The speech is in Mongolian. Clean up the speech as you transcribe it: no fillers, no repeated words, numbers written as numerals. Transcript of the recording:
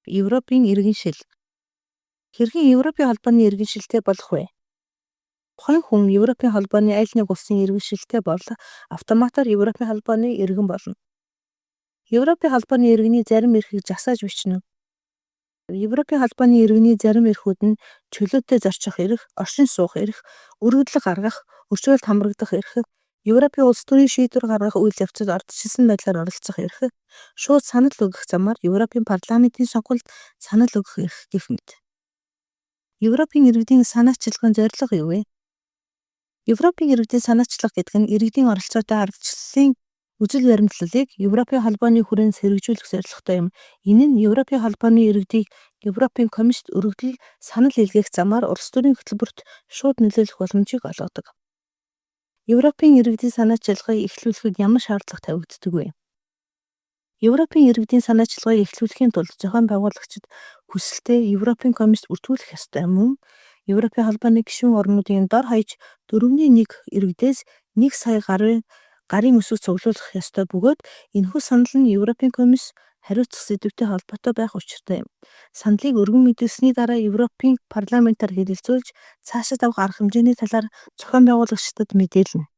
Европын иргэн шил. Хэрхэн Европын холбооны иргэн шилтэй болох вэ? Тухайн хүн Европын холбооны аль нэг улсын иргэн шилтэй бол автоматар Европын холбооны иргэн болно. Европын холбооны иргэний зарим эрхийг засааж бичнэ. Европын холбооны иргэний зарим эрхүүд нь чөлөөтэй зорчих эрх, оршин суух эрх, өргөдлөг гаргах, өрчөөлт хамрагдах эрх, Европын улс төрийн шийдвэр гаргах үйл явцад ордчилсан байдлаар оролцох эрх, шууд санал өгөх замаар Европын парламентын сонгуульд санал өгөх эрх гэх мэт. Европын иргэдийн санаачлагын зорилго юу вэ? Европын иргэдийн санаачлага гэдэг нь иргэдийн оролцоотой ардчлалын үзэл баримтлалыг Европын холбооны хүрээнд хэрэгжүүлэх зорилготой юм. Энэ нь Европын холбооны иргэдийг Европын комист өргөдөл санал илгээх замаар улс төрийн хөтөлбөрт шууд нөлөөлөх боломжийг олгодог. Европын иргэдийн санаачлагыг эхлүүлэхэд ямар шаардлага тавигддаг вэ? Европын иргэдийн санаачлагыг эхлүүлэхийн тулд зохион байгуулагчид хүсэлтээ Европын комист бүртгүүлэх ёстой. Мөн Европын холбооны гишүүн орнуудын дор хаяж 1/4 иргэдээс 1 сая гарын өсөг цуглуулах ёстой бөгөөд энэхүү санал нь Европын комисс хариуцах сэдвтэй холбоотой байх учиртай юм. Саналыг өргөн мэдүүлсэний дараа Европын парламентаар хэлэлцүүлж цаашид авах арга хэмжээний талаар зохион байгуулагчдад мэдээлнэ.